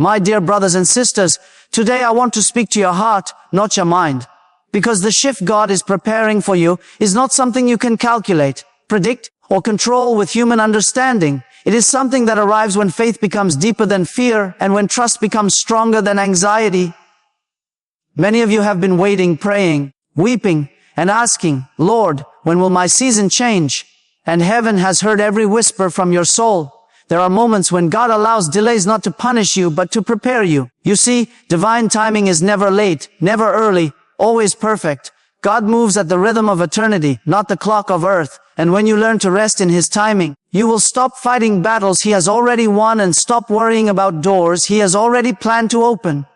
My dear brothers and sisters, today I want to speak to your heart, not your mind. Because the shift God is preparing for you is not something you can calculate, predict, or control with human understanding. It is something that arrives when faith becomes deeper than fear and when trust becomes stronger than anxiety. Many of you have been waiting, praying, weeping, and asking, Lord, when will my season change? And heaven has heard every whisper from your soul. There are moments when God allows delays not to punish you, but to prepare you. You see, divine timing is never late, never early, always perfect. God moves at the rhythm of eternity, not the clock of earth. And when you learn to rest in His timing, you will stop fighting battles He has already won and stop worrying about doors He has already planned to open.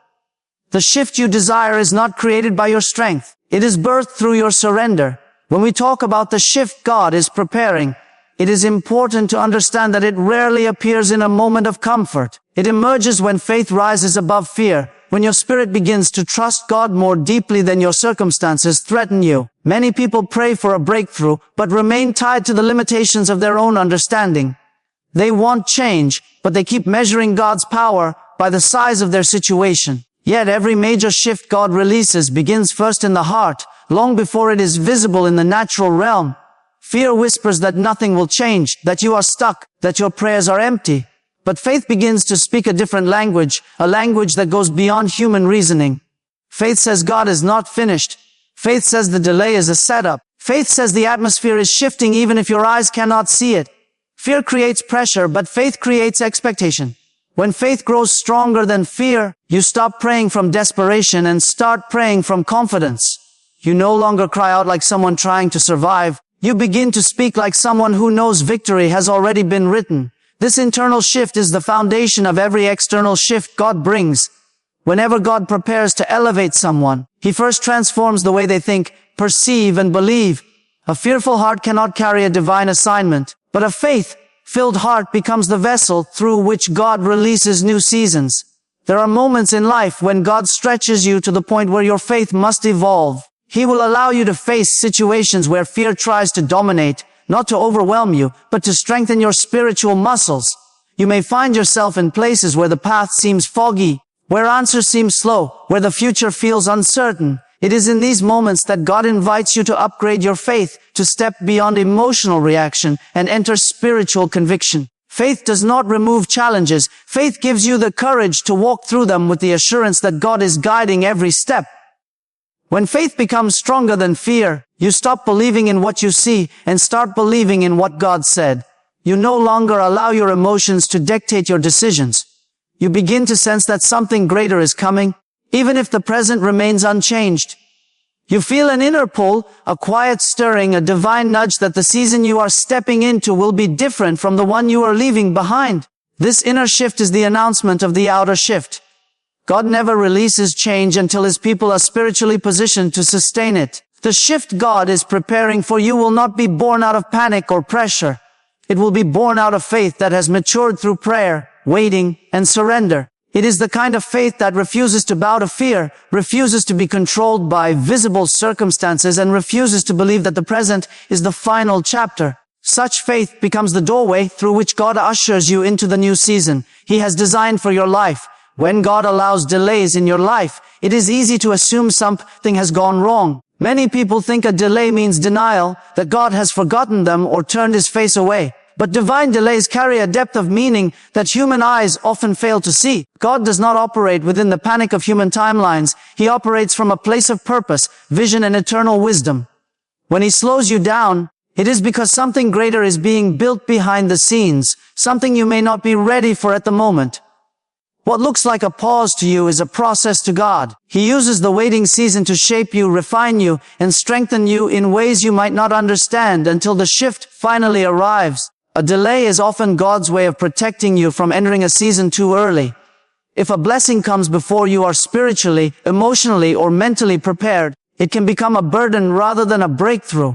The shift you desire is not created by your strength. It is birthed through your surrender. When we talk about the shift God is preparing, it is important to understand that it rarely appears in a moment of comfort. It emerges when faith rises above fear, when your spirit begins to trust God more deeply than your circumstances threaten you. Many people pray for a breakthrough, but remain tied to the limitations of their own understanding. They want change, but they keep measuring God's power by the size of their situation. Yet every major shift God releases begins first in the heart, long before it is visible in the natural realm. Fear whispers that nothing will change, that you are stuck, that your prayers are empty. But faith begins to speak a different language, a language that goes beyond human reasoning. Faith says God is not finished. Faith says the delay is a setup. Faith says the atmosphere is shifting even if your eyes cannot see it. Fear creates pressure, but faith creates expectation. When faith grows stronger than fear, you stop praying from desperation and start praying from confidence. You no longer cry out like someone trying to survive. You begin to speak like someone who knows victory has already been written. This internal shift is the foundation of every external shift God brings. Whenever God prepares to elevate someone, He first transforms the way they think, perceive, and believe. A fearful heart cannot carry a divine assignment, but a faith-filled heart becomes the vessel through which God releases new seasons. There are moments in life when God stretches you to the point where your faith must evolve. He will allow you to face situations where fear tries to dominate, not to overwhelm you, but to strengthen your spiritual muscles. You may find yourself in places where the path seems foggy, where answers seem slow, where the future feels uncertain. It is in these moments that God invites you to upgrade your faith, to step beyond emotional reaction and enter spiritual conviction. Faith does not remove challenges. Faith gives you the courage to walk through them with the assurance that God is guiding every step. When faith becomes stronger than fear, you stop believing in what you see and start believing in what God said. You no longer allow your emotions to dictate your decisions. You begin to sense that something greater is coming, even if the present remains unchanged. You feel an inner pull, a quiet stirring, a divine nudge that the season you are stepping into will be different from the one you are leaving behind. This inner shift is the announcement of the outer shift. God never releases change until His people are spiritually positioned to sustain it. The shift God is preparing for you will not be born out of panic or pressure. It will be born out of faith that has matured through prayer, waiting, and surrender. It is the kind of faith that refuses to bow to fear, refuses to be controlled by visible circumstances, and refuses to believe that the present is the final chapter. Such faith becomes the doorway through which God ushers you into the new season He has designed for your life. When God allows delays in your life, it is easy to assume something has gone wrong. Many people think a delay means denial, that God has forgotten them or turned His face away. But divine delays carry a depth of meaning that human eyes often fail to see. God does not operate within the panic of human timelines. He operates from a place of purpose, vision, and eternal wisdom. When He slows you down, it is because something greater is being built behind the scenes, something you may not be ready for at the moment. What looks like a pause to you is a process to God. He uses the waiting season to shape you, refine you, and strengthen you in ways you might not understand until the shift finally arrives. A delay is often God's way of protecting you from entering a season too early. If a blessing comes before you are spiritually, emotionally, or mentally prepared, it can become a burden rather than a breakthrough.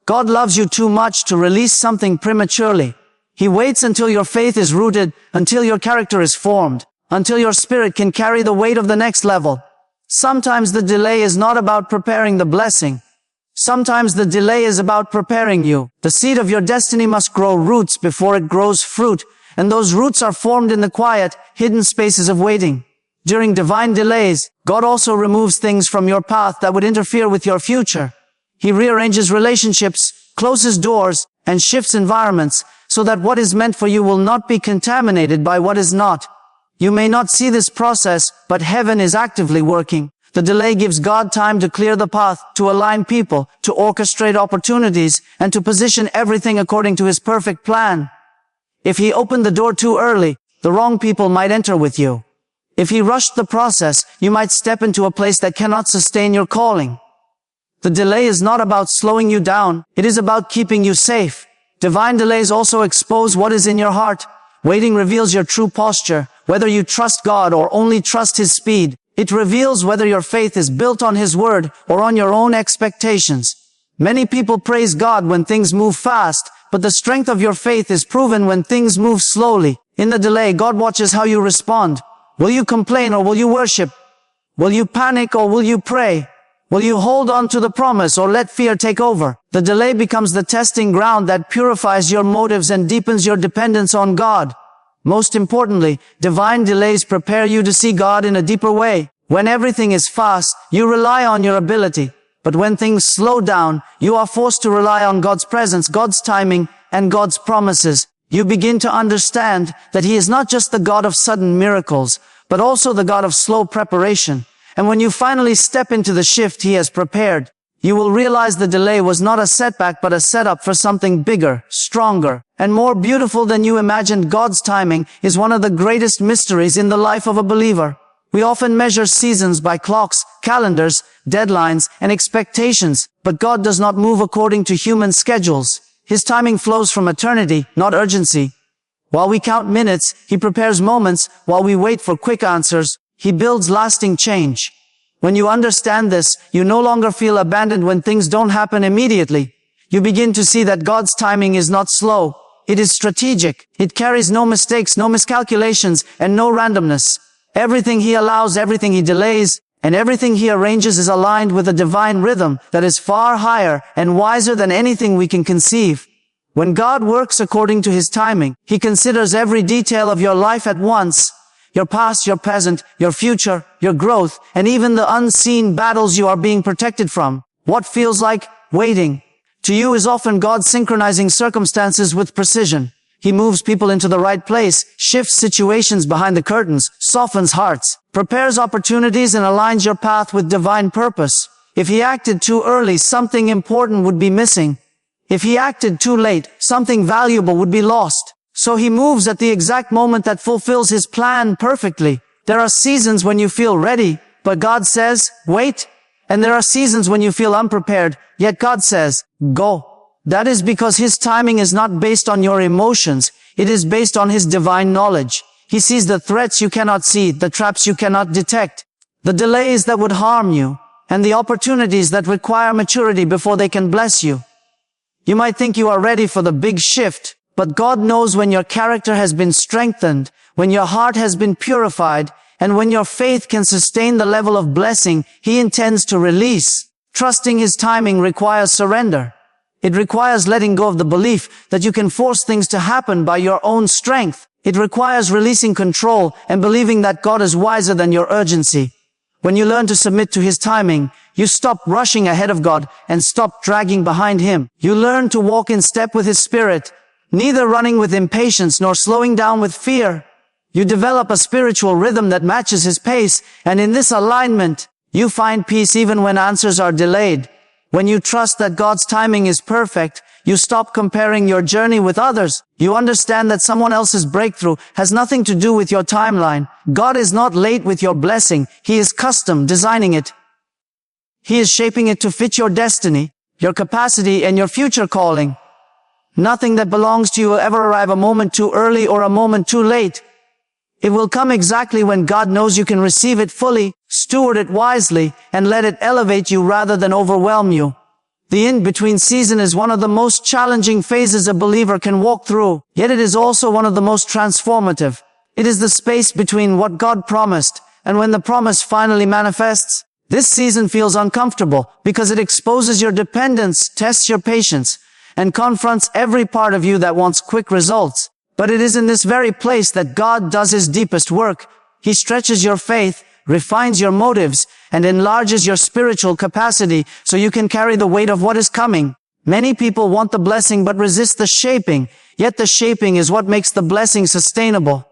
God loves you too much to release something prematurely. He waits until your faith is rooted, until your character is formed, until your spirit can carry the weight of the next level. Sometimes the delay is not about preparing the blessing. Sometimes the delay is about preparing you. The seed of your destiny must grow roots before it grows fruit, and those roots are formed in the quiet, hidden spaces of waiting. During divine delays, God also removes things from your path that would interfere with your future. He rearranges relationships, closes doors, and shifts environments so that what is meant for you will not be contaminated by what is not. You may not see this process, but heaven is actively working. The delay gives God time to clear the path, to align people, to orchestrate opportunities, and to position everything according to His perfect plan. If He opened the door too early, the wrong people might enter with you. If He rushed the process, you might step into a place that cannot sustain your calling. The delay is not about slowing you down, it is about keeping you safe. Divine delays also expose what is in your heart. Waiting reveals your true posture, whether you trust God or only trust His speed. It reveals whether your faith is built on His word or on your own expectations. Many people praise God when things move fast, but the strength of your faith is proven when things move slowly. In the delay, God watches how you respond. Will you complain or will you worship? Will you panic or will you pray? Will you hold on to the promise or let fear take over? The delay becomes the testing ground that purifies your motives and deepens your dependence on God. Most importantly, divine delays prepare you to see God in a deeper way. When everything is fast, you rely on your ability. But when things slow down, you are forced to rely on God's presence, God's timing, and God's promises. You begin to understand that He is not just the God of sudden miracles, but also the God of slow preparation. And when you finally step into the shift He has prepared, you will realize the delay was not a setback but a setup for something bigger, stronger, and more beautiful than you imagined. God's timing is one of the greatest mysteries in the life of a believer. We often measure seasons by clocks, calendars, deadlines, and expectations, but God does not move according to human schedules. His timing flows from eternity, not urgency. While we count minutes, He prepares moments. While we wait for quick answers, He builds lasting change. When you understand this, you no longer feel abandoned when things don't happen immediately. You begin to see that God's timing is not slow. It is strategic. It carries no mistakes, no miscalculations, and no randomness. Everything He allows, everything He delays, and everything He arranges is aligned with a divine rhythm that is far higher and wiser than anything we can conceive. When God works according to His timing, He considers every detail of your life at once. Your past, your present, your future, your growth, and even the unseen battles you are being protected from. What feels like waiting to you is often God synchronizing circumstances with precision. He moves people into the right place, shifts situations behind the curtains, softens hearts, prepares opportunities, and aligns your path with divine purpose. If He acted too early, something important would be missing. If He acted too late, something valuable would be lost. So He moves at the exact moment that fulfills His plan perfectly. There are seasons when you feel ready, but God says, wait. And there are seasons when you feel unprepared, yet God says, go. That is because His timing is not based on your emotions. It is based on His divine knowledge. He sees the threats you cannot see, the traps you cannot detect, the delays that would harm you, and the opportunities that require maturity before they can bless you. You might think you are ready for the big shift, but God knows when your character has been strengthened, when your heart has been purified, and when your faith can sustain the level of blessing He intends to release. Trusting His timing requires surrender. It requires letting go of the belief that you can force things to happen by your own strength. It requires releasing control and believing that God is wiser than your urgency. When you learn to submit to His timing, you stop rushing ahead of God and stop dragging behind Him. You learn to walk in step with His Spirit, neither running with impatience nor slowing down with fear. You develop a spiritual rhythm that matches His pace, and in this alignment, you find peace even when answers are delayed. When you trust that God's timing is perfect, you stop comparing your journey with others. You understand that someone else's breakthrough has nothing to do with your timeline. God is not late with your blessing. He is custom designing it. He is shaping it to fit your destiny, your capacity, and your future calling. Nothing that belongs to you will ever arrive a moment too early or a moment too late. It will come exactly when God knows you can receive it fully, steward it wisely, and let it elevate you rather than overwhelm you. The in-between season is one of the most challenging phases a believer can walk through, yet it is also one of the most transformative. It is the space between what God promised and when the promise finally manifests. This season feels uncomfortable because it exposes your dependence, tests your patience, and confronts every part of you that wants quick results. But it is in this very place that God does his deepest work. He stretches your faith, refines your motives, and enlarges your spiritual capacity so you can carry the weight of what is coming. Many people want the blessing but resist the shaping, yet the shaping is what makes the blessing sustainable.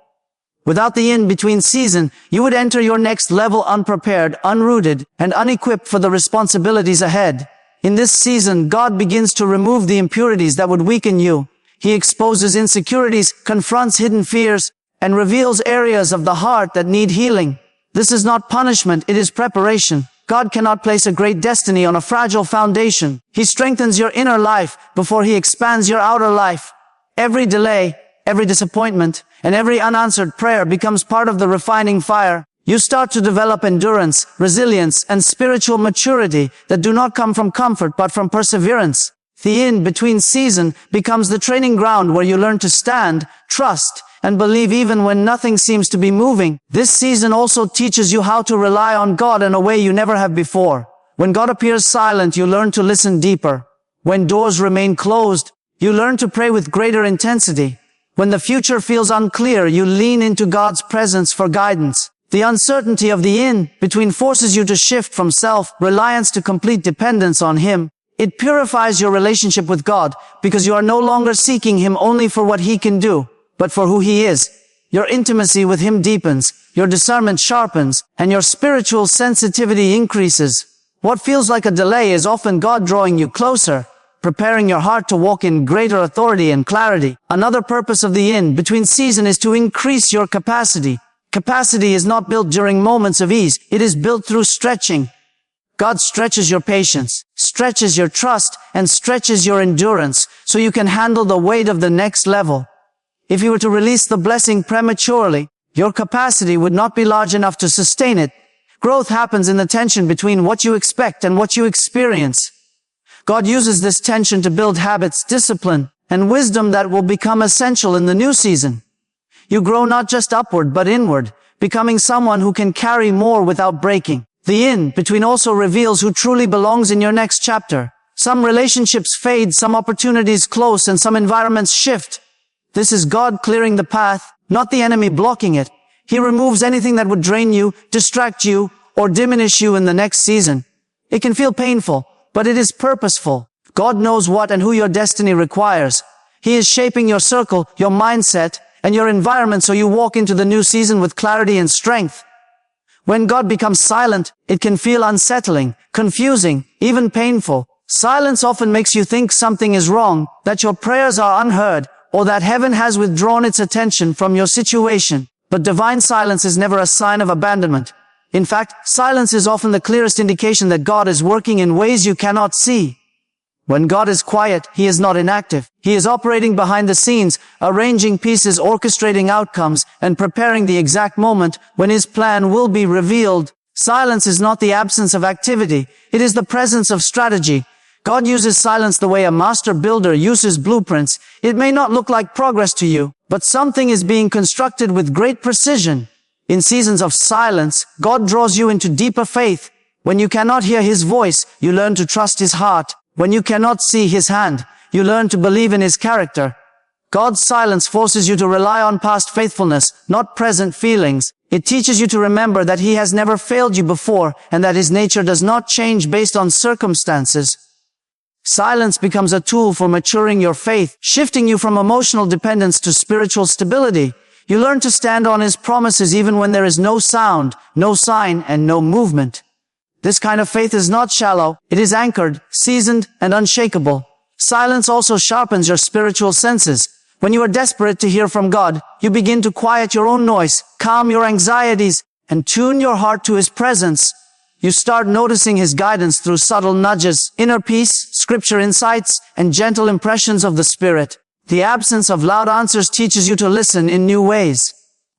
Without the in-between season, you would enter your next level unprepared, unrooted, and unequipped for the responsibilities ahead. In this season, God begins to remove the impurities that would weaken you. He exposes insecurities, confronts hidden fears, and reveals areas of the heart that need healing. This is not punishment, it is preparation. God cannot place a great destiny on a fragile foundation. He strengthens your inner life before he expands your outer life. Every delay, every disappointment, and every unanswered prayer becomes part of the refining fire. You start to develop endurance, resilience, and spiritual maturity that do not come from comfort but from perseverance. The in-between season becomes the training ground where you learn to stand, trust, and believe even when nothing seems to be moving. This season also teaches you how to rely on God in a way you never have before. When God appears silent, you learn to listen deeper. When doors remain closed, you learn to pray with greater intensity. When the future feels unclear, you lean into God's presence for guidance. The uncertainty of the in-between forces you to shift from self-reliance to complete dependence on him. It purifies your relationship with God because you are no longer seeking him only for what he can do, but for who he is. Your intimacy with him deepens, your discernment sharpens, and your spiritual sensitivity increases. What feels like a delay is often God drawing you closer, preparing your heart to walk in greater authority and clarity. Another purpose of the in-between season is to increase your capacity. Capacity is not built during moments of ease. It is built through stretching. God stretches your patience, stretches your trust, and stretches your endurance so you can handle the weight of the next level. If you were to release the blessing prematurely, your capacity would not be large enough to sustain it. Growth happens in the tension between what you expect and what you experience. God uses this tension to build habits, discipline, and wisdom that will become essential in the new season. You grow not just upward but inward, becoming someone who can carry more without breaking. The in-between also reveals who truly belongs in your next chapter. Some relationships fade, some opportunities close, and some environments shift. This is God clearing the path, not the enemy blocking it. He removes anything that would drain you, distract you, or diminish you in the next season. It can feel painful, but it is purposeful. God knows what and who your destiny requires. He is shaping your circle, your mindset, and your environment so you walk into the new season with clarity and strength. When God becomes silent, it can feel unsettling, confusing, even painful. Silence often makes you think something is wrong, that your prayers are unheard, or that heaven has withdrawn its attention from your situation. But divine silence is never a sign of abandonment. In fact, silence is often the clearest indication that God is working in ways you cannot see. When God is quiet, he is not inactive. He is operating behind the scenes, arranging pieces, orchestrating outcomes, and preparing the exact moment when his plan will be revealed. Silence is not the absence of activity. It is the presence of strategy. God uses silence the way a master builder uses blueprints. It may not look like progress to you, but something is being constructed with great precision. In seasons of silence, God draws you into deeper faith. When you cannot hear his voice, you learn to trust his heart. When you cannot see his hand, you learn to believe in his character. God's silence forces you to rely on past faithfulness, not present feelings. It teaches you to remember that he has never failed you before and that his nature does not change based on circumstances. Silence becomes a tool for maturing your faith, shifting you from emotional dependence to spiritual stability. You learn to stand on his promises even when there is no sound, no sign, and no movement. This kind of faith is not shallow. It is anchored, seasoned, and unshakable. Silence also sharpens your spiritual senses. When you are desperate to hear from God, you begin to quiet your own noise, calm your anxieties, and tune your heart to his presence. You start noticing his guidance through subtle nudges, inner peace, scripture insights, and gentle impressions of the Spirit. The absence of loud answers teaches you to listen in new ways.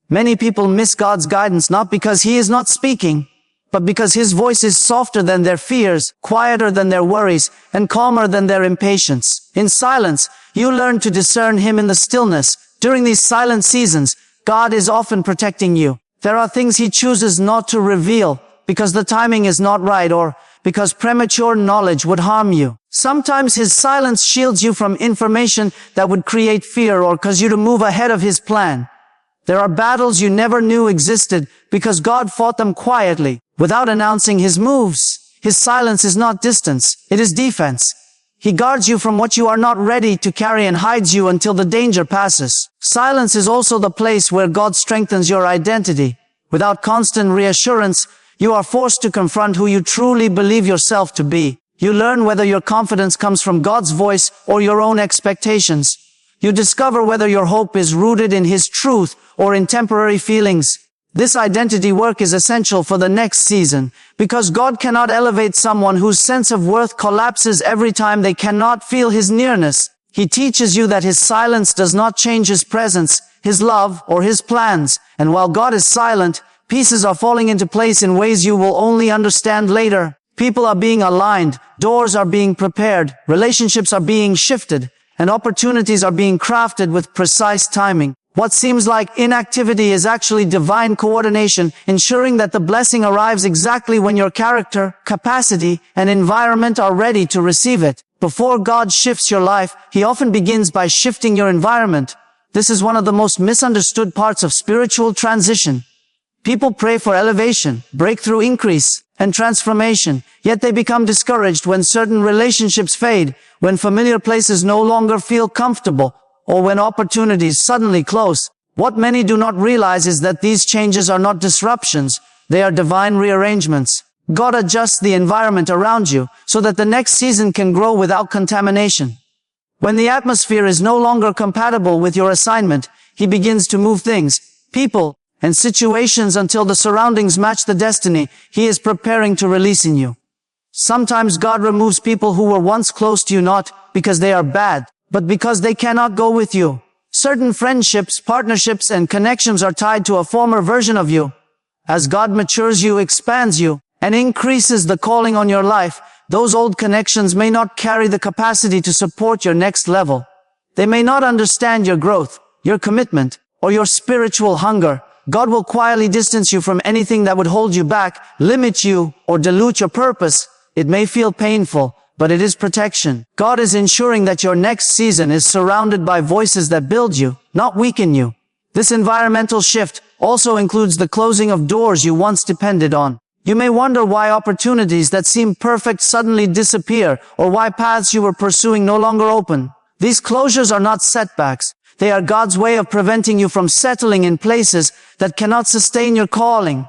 Many people miss God's guidance not because he is not speaking, but because his voice is softer than their fears, quieter than their worries, and calmer than their impatience. In silence, you learn to discern him in the stillness. During these silent seasons, God is often protecting you. There are things he chooses not to reveal because the timing is not right or because premature knowledge would harm you. Sometimes His silence shields you from information that would create fear or cause you to move ahead of His plan. There are battles you never knew existed because God fought them quietly, without announcing His moves. His silence is not distance, it is defense. He guards you from what you are not ready to carry and hides you until the danger passes. Silence is also the place where God strengthens your identity. Without constant reassurance, you are forced to confront who you truly believe yourself to be. You learn whether your confidence comes from God's voice or your own expectations. You discover whether your hope is rooted in His truth or in temporary feelings. This identity work is essential for the next season, because God cannot elevate someone whose sense of worth collapses every time they cannot feel His nearness. He teaches you that His silence does not change His presence, His love, or His plans. And while God is silent, pieces are falling into place in ways you will only understand later. People are being aligned, doors are being prepared, relationships are being shifted, and opportunities are being crafted with precise timing. What seems like inactivity is actually divine coordination, ensuring that the blessing arrives exactly when your character, capacity, and environment are ready to receive it. Before God shifts your life, He often begins by shifting your environment. This is one of the most misunderstood parts of spiritual transition. People pray for elevation, breakthrough, increase, and transformation, yet they become discouraged when certain relationships fade, when familiar places no longer feel comfortable, or when opportunities suddenly close. What many do not realize is that these changes are not disruptions, they are divine rearrangements. God adjusts the environment around you so that the next season can grow without contamination. When the atmosphere is no longer compatible with your assignment, He begins to move things, people, and situations until the surroundings match the destiny He is preparing to release in you. Sometimes God removes people who were once close to you not because they are bad, but because they cannot go with you. Certain friendships, partnerships, and connections are tied to a former version of you. As God matures you, expands you, and increases the calling on your life, those old connections may not carry the capacity to support your next level. They may not understand your growth, your commitment, or your spiritual hunger. God will quietly distance you from anything that would hold you back, limit you, or dilute your purpose. It may feel painful, but it is protection. God is ensuring that your next season is surrounded by voices that build you, not weaken you. This environmental shift also includes the closing of doors you once depended on. You may wonder why opportunities that seem perfect suddenly disappear, or why paths you were pursuing no longer open. These closures are not setbacks. They are God's way of preventing you from settling in places that cannot sustain your calling.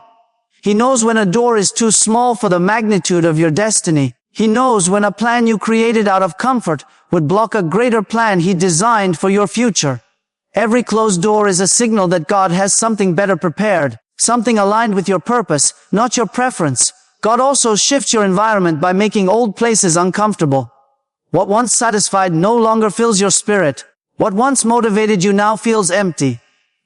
He knows when a door is too small for the magnitude of your destiny. He knows when a plan you created out of comfort would block a greater plan He designed for your future. Every closed door is a signal that God has something better prepared, something aligned with your purpose, not your preference. God also shifts your environment by making old places uncomfortable. What once satisfied no longer fills your spirit. What once motivated you now feels empty.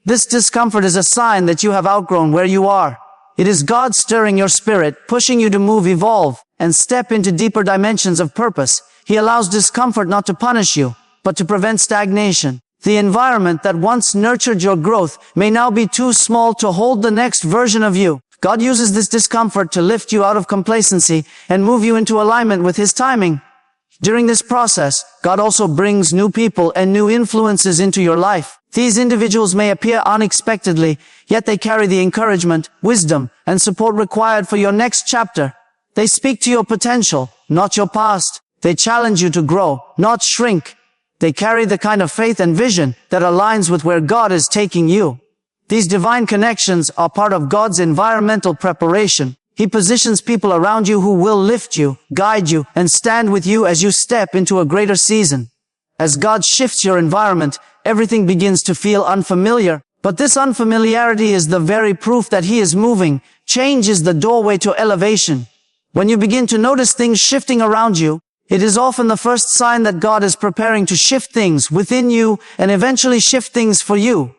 This discomfort is a sign that you have outgrown where you are. It is God stirring your spirit, pushing you to move, evolve, and step into deeper dimensions of purpose. He allows discomfort not to punish you, but to prevent stagnation. The environment that once nurtured your growth may now be too small to hold the next version of you. God uses this discomfort to lift you out of complacency and move you into alignment with His timing. During this process, God also brings new people and new influences into your life. These individuals may appear unexpectedly, yet they carry the encouragement, wisdom, and support required for your next chapter. They speak to your potential, not your past. They challenge you to grow, not shrink. They carry the kind of faith and vision that aligns with where God is taking you. These divine connections are part of God's environmental preparation. He positions people around you who will lift you, guide you, and stand with you as you step into a greater season. As God shifts your environment, everything begins to feel unfamiliar. But this unfamiliarity is the very proof that He is moving. Change is the doorway to elevation. When you begin to notice things shifting around you, it is often the first sign that God is preparing to shift things within you and eventually shift things for you.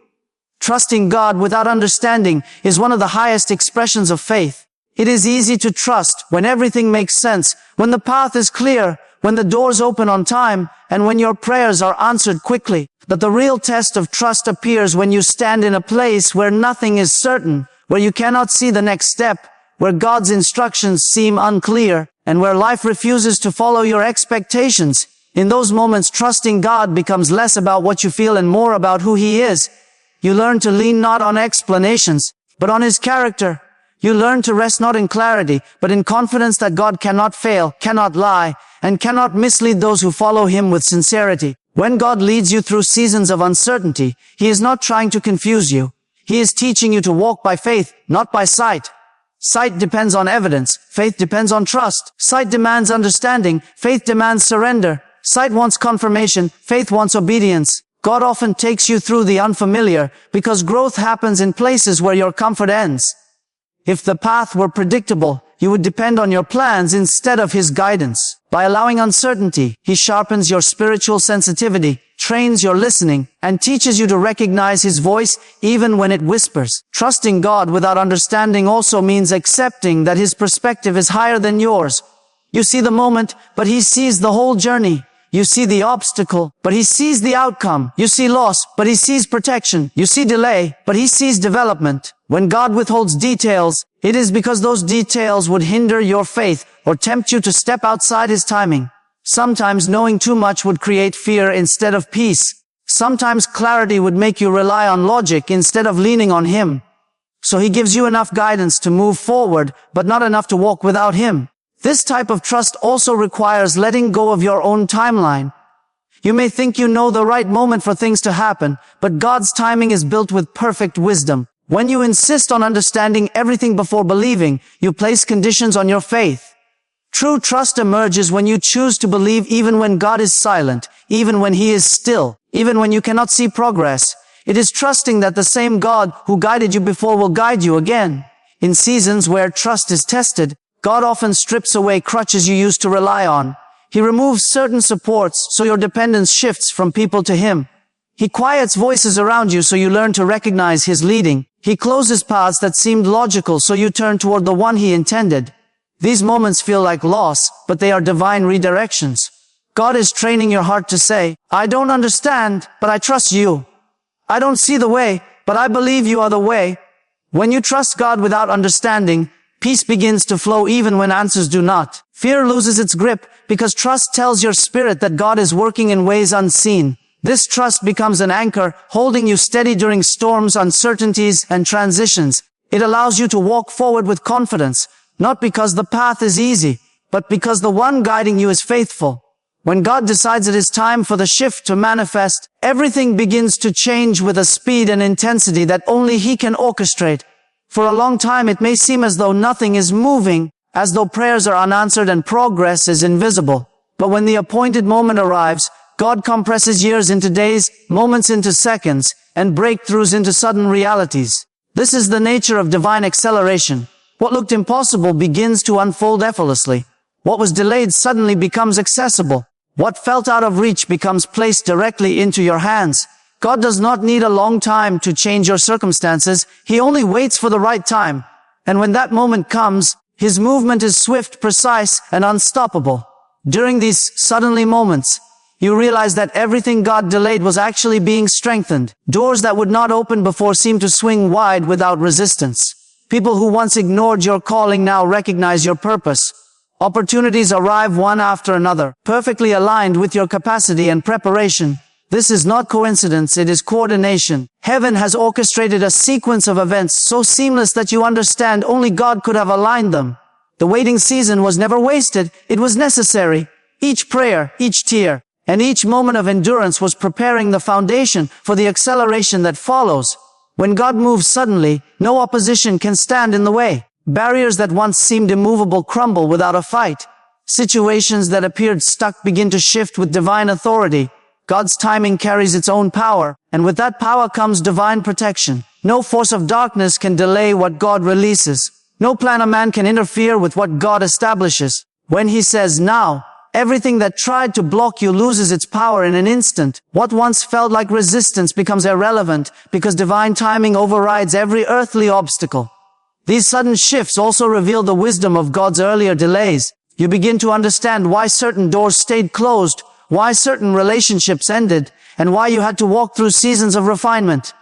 Trusting God without understanding is one of the highest expressions of faith. It is easy to trust when everything makes sense, when the path is clear, when the doors open on time, and when your prayers are answered quickly. But the real test of trust appears when you stand in a place where nothing is certain, where you cannot see the next step, where God's instructions seem unclear, and where life refuses to follow your expectations. In those moments, trusting God becomes less about what you feel and more about who He is. You learn to lean not on explanations, but on His character. You learn to rest not in clarity, but in confidence that God cannot fail, cannot lie, and cannot mislead those who follow Him with sincerity. When God leads you through seasons of uncertainty, He is not trying to confuse you. He is teaching you to walk by faith, not by sight. Sight depends on evidence. Faith depends on trust. Sight demands understanding. Faith demands surrender. Sight wants confirmation. Faith wants obedience. God often takes you through the unfamiliar because growth happens in places where your comfort ends. If the path were predictable, you would depend on your plans instead of His guidance. By allowing uncertainty, He sharpens your spiritual sensitivity, trains your listening, and teaches you to recognize His voice even when it whispers. Trusting God without understanding also means accepting that His perspective is higher than yours. You see the moment, but He sees the whole journey. You see the obstacle, but He sees the outcome. You see loss, but He sees protection. You see delay, but He sees development. When God withholds details, it is because those details would hinder your faith or tempt you to step outside His timing. Sometimes knowing too much would create fear instead of peace. Sometimes clarity would make you rely on logic instead of leaning on Him. So He gives you enough guidance to move forward, but not enough to walk without Him. This type of trust also requires letting go of your own timeline. You may think you know the right moment for things to happen, but God's timing is built with perfect wisdom. When you insist on understanding everything before believing, you place conditions on your faith. True trust emerges when you choose to believe even when God is silent, even when He is still, even when you cannot see progress. It is trusting that the same God who guided you before will guide you again. In seasons where trust is tested, God often strips away crutches you used to rely on. He removes certain supports so your dependence shifts from people to Him. He quiets voices around you so you learn to recognize His leading. He closes paths that seemed logical so you turn toward the one He intended. These moments feel like loss, but they are divine redirections. God is training your heart to say, I don't understand, but I trust You. I don't see the way, but I believe You are the way. When you trust God without understanding, peace begins to flow even when answers do not. Fear loses its grip because trust tells your spirit that God is working in ways unseen. This trust becomes an anchor, holding you steady during storms, uncertainties, and transitions. It allows you to walk forward with confidence, not because the path is easy, but because the one guiding you is faithful. When God decides it is time for the shift to manifest, everything begins to change with a speed and intensity that only He can orchestrate. For a long time, it may seem as though nothing is moving, as though prayers are unanswered and progress is invisible. But when the appointed moment arrives, God compresses years into days, moments into seconds, and breakthroughs into sudden realities. This is the nature of divine acceleration. What looked impossible begins to unfold effortlessly. What was delayed suddenly becomes accessible. What felt out of reach becomes placed directly into your hands. God does not need a long time to change your circumstances. He only waits for the right time. And when that moment comes, His movement is swift, precise, and unstoppable. During these suddenly moments, you realize that everything God delayed was actually being strengthened. Doors that would not open before seem to swing wide without resistance. People who once ignored your calling now recognize your purpose. Opportunities arrive one after another, perfectly aligned with your capacity and preparation. This is not coincidence, it is coordination. Heaven has orchestrated a sequence of events so seamless that you understand only God could have aligned them. The waiting season was never wasted, it was necessary. Each prayer, each tear, and each moment of endurance was preparing the foundation for the acceleration that follows. When God moves suddenly, no opposition can stand in the way. Barriers that once seemed immovable crumble without a fight. Situations that appeared stuck begin to shift with divine authority. God's timing carries its own power, and with that power comes divine protection. No force of darkness can delay what God releases. No plan of man can interfere with what God establishes. When He says now, everything that tried to block you loses its power in an instant. What once felt like resistance becomes irrelevant because divine timing overrides every earthly obstacle. These sudden shifts also reveal the wisdom of God's earlier delays. You begin to understand why certain doors stayed closed, why certain relationships ended, and why you had to walk through seasons of refinement.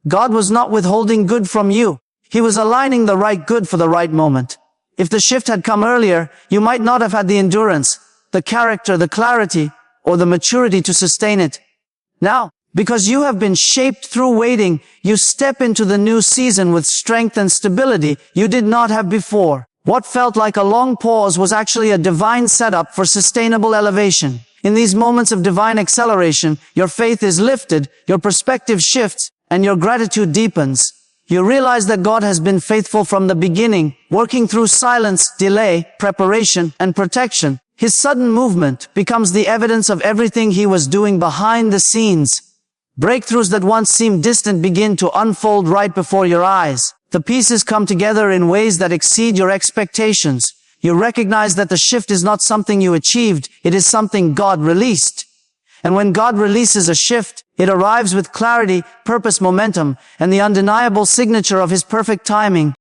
God was not withholding good from you. He was aligning the right good for the right moment. If the shift had come earlier, you might not have had the endurance, the character, the clarity, or the maturity to sustain it. Now, because you have been shaped through waiting, you step into the new season with strength and stability you did not have before. What felt like a long pause was actually a divine setup for sustainable elevation. In these moments of divine acceleration, your faith is lifted, your perspective shifts, and your gratitude deepens. You realize that God has been faithful from the beginning, working through silence, delay, preparation, and protection. His sudden movement becomes the evidence of everything he was doing behind the scenes. Breakthroughs that once seemed distant begin to unfold right before your eyes. The pieces come together in ways that exceed your expectations. You recognize that the shift is not something you achieved, it is something God released. And when God releases a shift, it arrives with clarity, purpose, momentum, and the undeniable signature of His perfect timing.